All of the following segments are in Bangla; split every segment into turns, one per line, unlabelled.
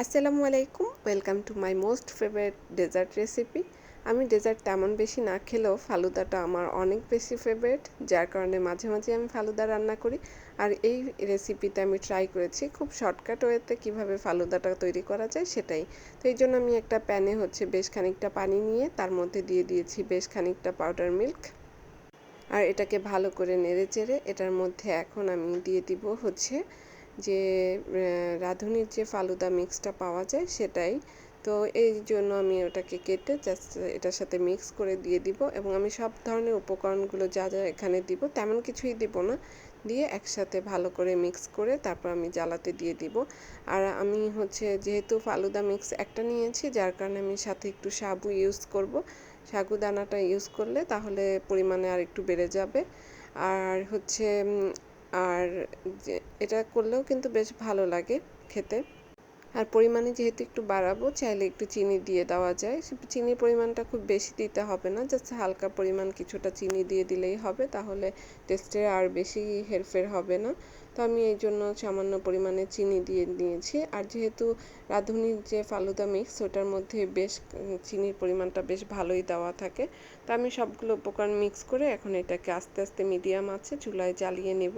আসসালামু আলাইকুম, welcome to my most favourite dessert recipe. আমি ডেজার্ট তেমন বেশি না খেলেও ফালুদাটা আমার অনেক বেশি ফেভারিট, যার কারণে মাঝে মাঝে আমি ফালুদা রান্না করি। আর এই রেসিপিতে আমি ট্রাই করেছি খুব শর্টকাট ওয়েতে কীভাবে ফালুদাটা তৈরি করা যায় সেটাই। তো এই জন্য আমি একটা প্যানে বেশ খানিকটা পানি নিয়ে তার মধ্যে দিয়ে দিয়েছি বেশ খানিকটা পাউডার মিল্ক। আর এটাকে ভালো করে নেড়ে চেড়ে এটার মধ্যে এখন আমি দিয়ে দিব যে রাঁধুনির যে ফালুদা মিক্সটা পাওয়া যায় সেটাই। তো এই জন্য আমি ওটাকে কেটে জাস্ট এটার সাথে মিক্স করে দিয়ে দিব, এবং আমি সব ধরনের উপকরণগুলো যা যা এখানে দিব তেমন কিছুই দিব না, দিয়ে একসাথে ভালো করে মিক্স করে তারপর আমি জ্বালাতে দিয়ে দিব। আর আমি যেহেতু ফালুদা মিক্স একটা নিয়েছি, যার কারণে আমি সাথে একটু সাবু ইউজ করব। সাগুদানাটা ইউজ করলে তাহলে পরিমাণে আর একটু বেড়ে যাবে। আর আর এটা করলেও কিন্তু বেশ ভালো লাগে খেতে। আর পরিমাণে যেহেতু একটু বাড়াবো, চাইলে একটু চিনি দিয়ে দেওয়া যায়। চিনির পরিমাণটা খুব বেশি দিতে হবে না, জাস্ট হালকা পরিমাণ কিছুটা চিনি দিয়ে দিলেই হবে, তাহলে টেস্টে আর বেশি হেরফের হবে না। তো আমি এই জন্য সামান্য পরিমাণে চিনি দিয়ে নিয়েছি। আর যেহেতু রাঁধুনির যে ফালুদা মিক্স ওটার মধ্যে বেশ চিনির পরিমাণটা বেশ ভালোই দেওয়া থাকে। তো আমি সবগুলো উপকরণ মিক্স করে এখন এটাকে আস্তে আস্তে মিডিয়াম আছে চুলায় জ্বালিয়ে নেব।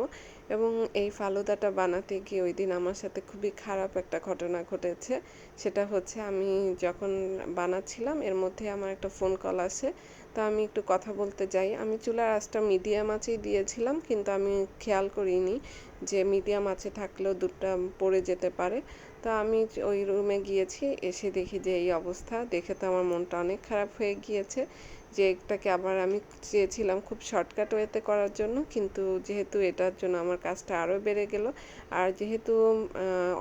এবং এই ফালুদাটা বানাতে গিয়ে ওই দিন আমার সাথে খুবই খারাপ একটা ঘটনা ঘটেছে। সেটা আমি যখন বানাচ্ছিলাম এর মধ্যে আমার একটা ফোন কল আসে। তো আমি একটু কথা বলতে যাই, আমি চুলার আঁচটা মিডিয়াম আঁচেই দিয়েছিলাম, কিন্তু আমি খেয়াল করিনি যে মিডিয়াম আঁচে থাকলেও দুধটা পড়ে যেতে পারে। তো আমি ওই রুমে গিয়েছি, এসে দেখি যে এই অবস্থা। দেখে তো আমার মনটা অনেক খারাপ হয়ে গিয়েছে, যে এটাকে আবার আমি চেয়েছিলাম খুব শর্টকাট ওয়েতে করার জন্য, কিন্তু যেহেতু এটার জন্য আমার কাজটা আরও বেড়ে গেল। আর যেহেতু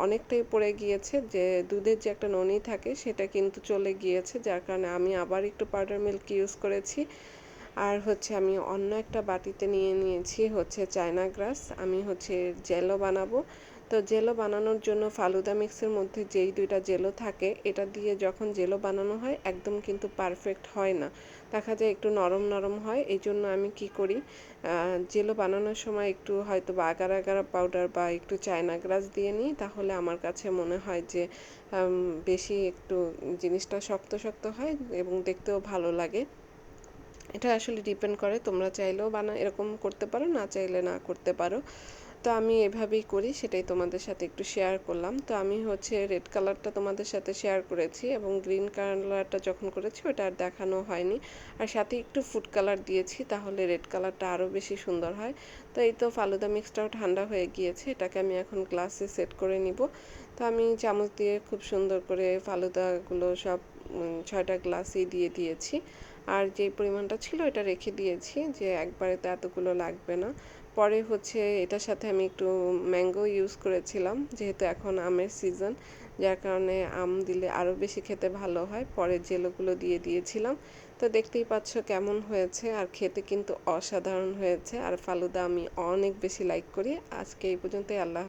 অনেকটাই পড়ে গিয়েছে, যে দুধের যে একটা ননি থাকে সেটা কিন্তু চলে গিয়েছে, যার কারণে আমি আবার একটু পাউডার মিল্ক ইউজ করেছি। আর আমি অন্য একটা বাটিতে নিয়ে নিয়েছি চায়না গ্রাস। আমি জেলো বানাবো। তো জেলো বানানোর জন্য ফালুদা মিক্সের মধ্যে যেই দুইটা জেলো থাকে, এটা দিয়ে যখন জেলো বানানো হয় একদম কিন্তু পারফেক্ট হয় না, দেখা যায় একটু নরম নরম হয়। এই জন্য আমি কি করি, জেলো বানানোর সময় একটু হয়তো বা আগার আগার পাউডার বা একটু চায়না গ্রাস দিয়ে নিই, তাহলে আমার কাছে মনে হয় যে বেশি একটু জিনিসটা শক্ত শক্ত হয় এবং দেখতেও ভালো লাগে। এটা আসলে ডিপেন্ড করে, তোমরা চাইলেও এরকম করতে পারো, না চাইলে না করতে পারো। তো আমি এভাবেই করি, সেটাই তোমাদের সাথে একটু শেয়ার করলাম। তো আমি রেড কালারটা তোমাদের সাথে শেয়ার করেছি, এবং গ্রিন কালারটা যখন করেছি ওটা আর দেখানো হয়নি। আর সাথে একটু ফুড কালার দিয়েছি, তাহলে রেড কালারটা আরও বেশি সুন্দর হয়। তো এই তো ফালুদা মিক্সটাও ঠান্ডা হয়ে গিয়েছে, এটাকে আমি এখন গ্লাসে সেট করে নিব। তো আমি চামচ দিয়ে খুব সুন্দর করে ফালুদাগুলো সব 6টা গ্লাসেই দিয়ে দিয়েছি। আর যে পরিমাণটা ছিল এটা রেখে দিয়েছি, যে একবারে তো এতগুলো লাগবে না। পরে এটার সাথে আমি একটু ম্যাঙ্গো ইউজ করেছিলাম, যেহেতু এখন আমের সিজন, যার কারণে আম দিলে আরও বেশি খেতে ভালো হয়। পরে জেলোগুলো দিয়ে দিয়েছিলাম। তো দেখতেই পাচ্ছ কেমন হয়েছে, আর খেতে কিন্তু অসাধারণ হয়েছে। আর ফালুদা আমি অনেক বেশি লাইক করি। আজকে এই পর্যন্তই, আল্লাহ।